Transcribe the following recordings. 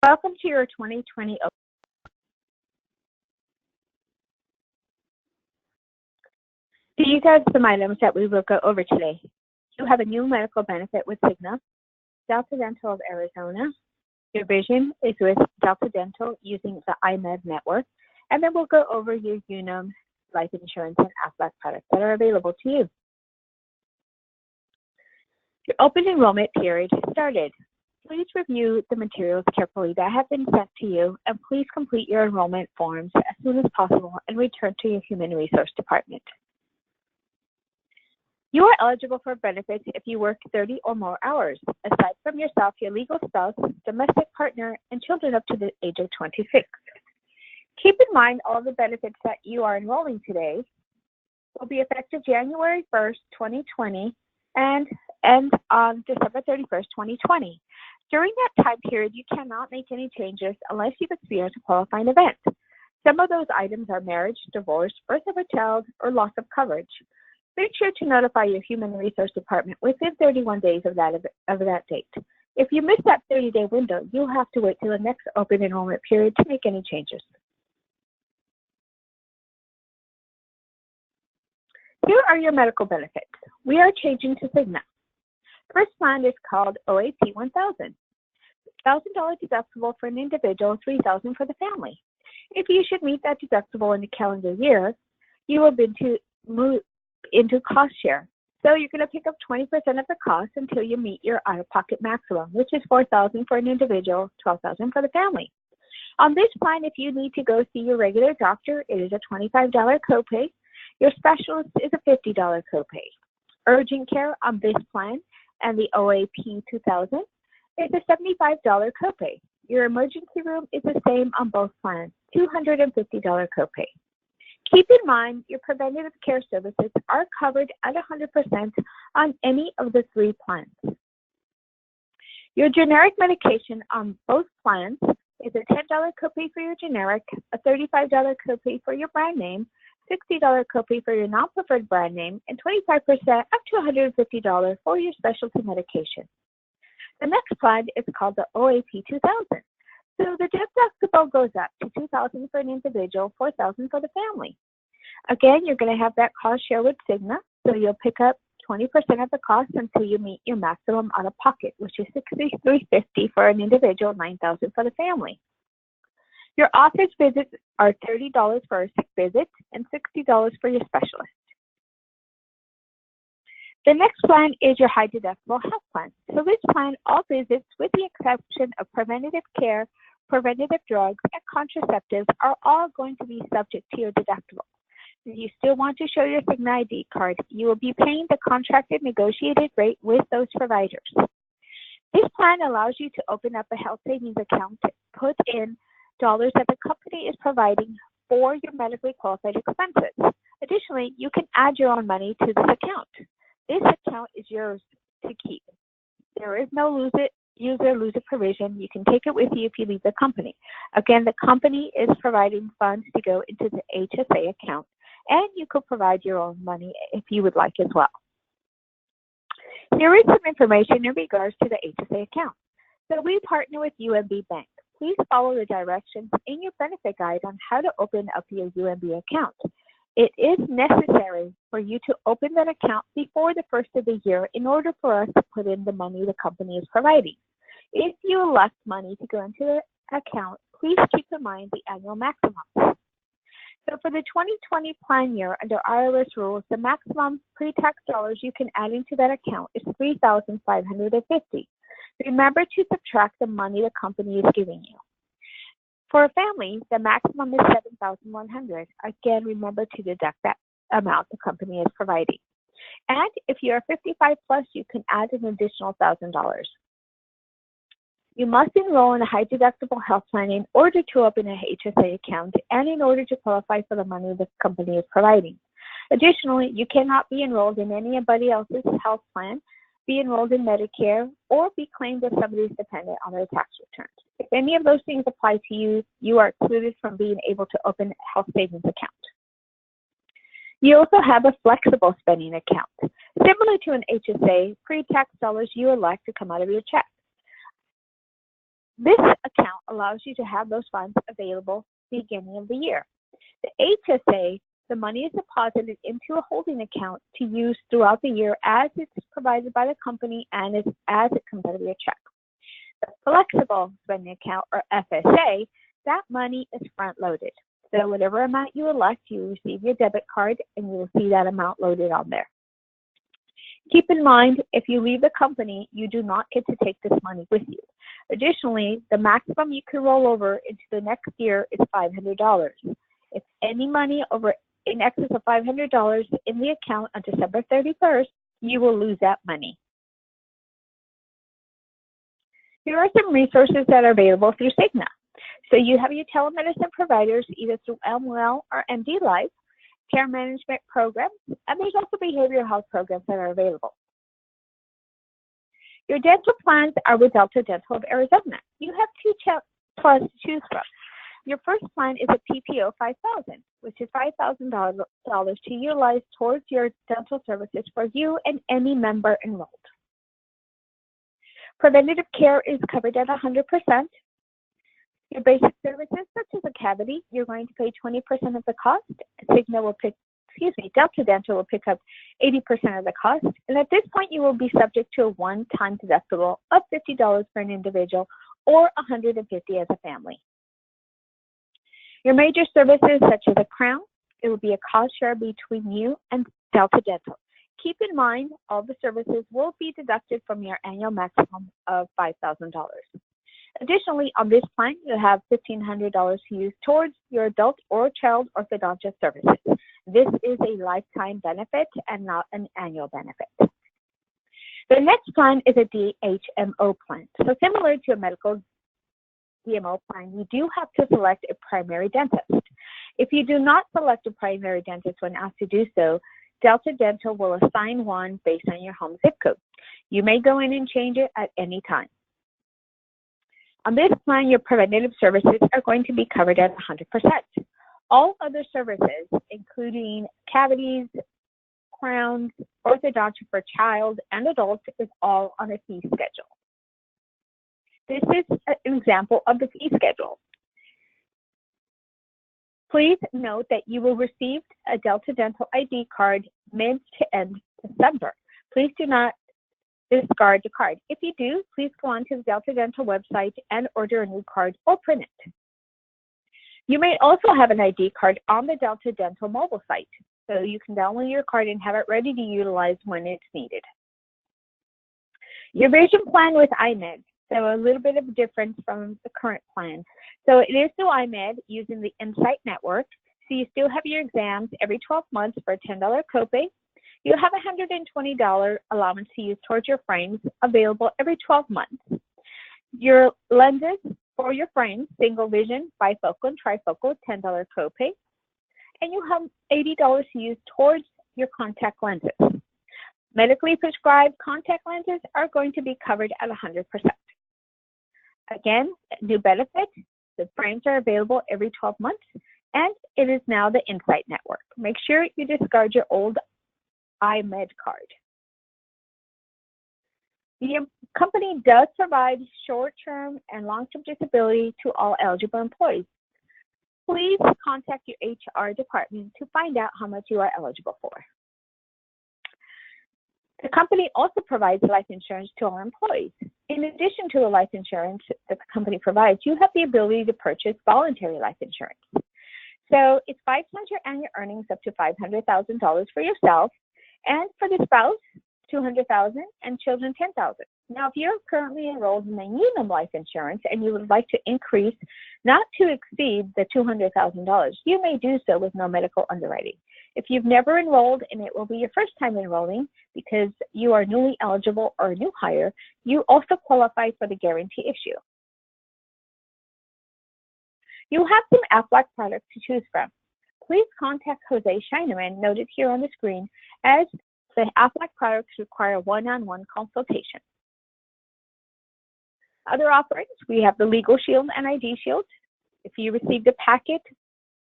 Welcome to your 2020. These are some items that we will go over today. You have a new medical benefit with Cigna, Delta Dental of Arizona. Your vision is with Delta Dental using the iMed network. And then we'll go over your Unum life insurance and Aflac products that are available to you. Your open enrollment period has started. Please review the materials carefully that have been sent to you, and please complete your enrollment forms as soon as possible and return to your Human Resource Department. You are eligible for benefits if you work 30 or more hours, aside from yourself, your legal spouse, domestic partner, and children up to the age of 26. Keep in mind all the benefits that you are enrolling today will be effective January 1st, 2020, and end on December 31st, 2020. During that time period, you cannot make any changes unless you've experienced a qualifying event. Some of those items are marriage, divorce, birth of a child, or loss of coverage. Make sure to notify your Human Resource Department within 31 days of that date. If you miss that 30-day window, you'll have to wait till the next open enrollment period to make any changes. Here are your medical benefits. We are changing to Cigna. First plan is called OAP 1000. $1,000 deductible for an individual, $3,000 for the family. If you should meet that deductible in the calendar year, you will be to move into cost share. So you're going to pick up 20% of the cost until you meet your out-of-pocket maximum, which is $4,000 for an individual, $12,000 for the family. On this plan, if you need to go see your regular doctor, it is a $25 copay. Your specialist is a $50 copay. Urgent care on this plan and the OAP 2000 is a $75 copay. Your emergency room is the same on both plans, $250 copay. Keep in mind your preventative care services are covered at 100% on any of the three plans. Your generic medication on both plans is a $10 copay for your generic, a $35 copay for your brand name, $60 copay for your non-preferred brand name, and 25% up to $150 for your specialty medication. The next plan is called the OAP 2000. So the deductible goes up to $2,000 for an individual, $4,000 for the family. Again, you're going to have that cost share with Cigna, so you'll pick up 20% of the cost until you meet your maximum out of pocket, which is $6,350 for an individual, $9,000 for the family. Your office visits are $30 for a sick visit and $60 for your specialist. The next plan is your high deductible health plan. So this plan, all visits, with the exception of preventative care, preventative drugs, and contraceptives, are all going to be subject to your deductible. If you still want to show your Cigna ID card, you will be paying the contracted negotiated rate with those providers. This plan allows you to open up a health savings account to put in dollars that the company is providing for your medically qualified expenses. Additionally, you can add your own money to this account. This account is yours to keep. There is no use or lose it provision. You can take it with you if you leave the company. Again, the company is providing funds to go into the HSA account, and you could provide your own money if you would like as well. Here is some information in regards to the HSA account. So we partner with UMB Bank. Please follow the directions in your benefit guide on how to open up your UMB account. It is necessary for you to open that account before the first of the year in order for us to put in the money the company is providing. If you elect money to go into the account, please keep in mind the annual maximum. So for the 2020 plan year, under IRS rules, the maximum pre-tax dollars you can add into that account is $3,550. Remember to subtract the money the company is giving you. For a family, the maximum is $7,100. Again, remember to deduct that amount the company is providing. And if you're 55 plus, you can add an additional $1,000. You must enroll in a high deductible health plan in order to open a HSA account and in order to qualify for the money the company is providing. Additionally, you cannot be enrolled in anybody else's health plan, be enrolled in Medicare, or be claimed as somebody's dependent on their tax returns. If any of those things apply to you, you are excluded from being able to open a health savings account. You also have a flexible spending account. Similar to an HSA, pre-tax dollars you elect to come out of your check. This account allows allows you to have those funds available beginning of the year. The HSA, the money is deposited into a holding account to use throughout the year as it's provided by the company and as it comes out of your check. The flexible spending account, or FSA, that money is front-loaded. So whatever amount you elect, you receive your debit card and you will see that amount loaded on there. Keep in mind, if you leave the company, you do not get to take this money with you. Additionally, the maximum you can roll over into the next year is $500. If any money over in excess of $500 in the account on December 31st, you will lose that money. Here are some resources that are available through Cigna. So you have your telemedicine providers either through MWell or MD Life, care management programs, and there's also behavioral health programs that are available. Your dental plans are with Delta Dental of Arizona. You have two plans to choose from. Your first plan is a PPO 5000, which is $5,000 to utilize towards your dental services for you and any member enrolled. Preventative care is covered at 100%. Your basic services, such as a cavity, you're going to pay 20% of the cost. Delta Dental will pick up 80% of the cost. And at this point, you will be subject to a one-time deductible of $50 for an individual or $150 as a family. Your major services, such as a crown, it will be a cost share between you and Delta Dental. Keep in mind, all the services will be deducted from your annual maximum of $5,000. Additionally, on this plan, you have $1,500 to use towards your adult or child orthodontist services. This is a lifetime benefit and not an annual benefit. The next plan is a DHMO plan. So similar to a medical DMO plan, you do have to select a primary dentist. If you do not select a primary dentist when asked to do so, Delta Dental will assign one based on your home zip code. You may go in and change it at any time. On this plan, your preventative services are going to be covered at 100%. All other services, including cavities, crowns, orthodontia for child and adults, is all on a fee schedule. This is an example of the fee schedule. Please note that you will receive a Delta Dental ID card mid to end December. Please do not discard the card. If you do, please go on to the Delta Dental website and order a new card or print it. You may also have an ID card on the Delta Dental mobile site, so you can download your card and have it ready to utilize when it's needed. Your vision plan with iMed, so a little bit of a difference from the current plan. So it is through iMed using the Insight Network. So you still have your exams every 12 months for a $10 copay. You have a $120 allowance to use towards your frames available every 12 months. Your lenses for your frames, single vision, bifocal, and trifocal, $10 copay. And you have $80 to use towards your contact lenses. Medically prescribed contact lenses are going to be covered at 100%. Again, new benefit, the frames are available every 12 months, and it is now the Insight Network. Make sure you discard your old iMed card. The company does provide short-term and long-term disability to all eligible employees. Please contact your HR department to find out how much you are eligible for. The company also provides life insurance to all employees. In addition to the life insurance that the company provides, you have the ability to purchase voluntary life insurance. So it's 5 times your annual earnings up to $500,000 for yourself, and for the spouse, $200,000, and children, $10,000. Now, if you're currently enrolled in the Unum life insurance and you would like to increase not to exceed the $200,000, you may do so with no medical underwriting. If you've never enrolled and it will be your first time enrolling because you are newly eligible or a new hire, you also qualify for the guarantee issue. You have some Aflac products to choose from. Please contact Jose Scheineman, noted here on the screen, as the Aflac products require one-on-one consultation. Other offerings, we have the Legal Shield and ID Shield. If you received a packet,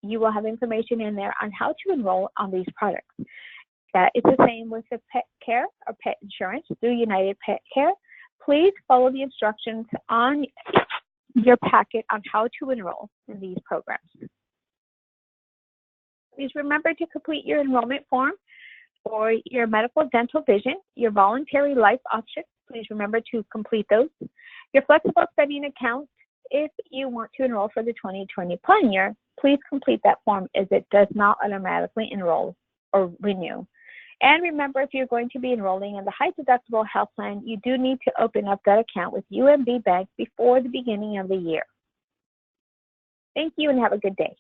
you will have information in there on how to enroll on these products. It's the same with the pet care or pet insurance through United Pet Care. Please follow the instructions on your packet on how to enroll in these programs. Please remember to complete your enrollment form for your medical, dental, vision, your voluntary life options. Please remember to complete those. Your flexible spending account, if you want to enroll for the 2020 plan year, please complete that form as it does not automatically enroll or renew. And remember, if you're going to be enrolling in the high deductible health plan, you do need to open up that account with UMB Bank before the beginning of the year. Thank you and have a good day.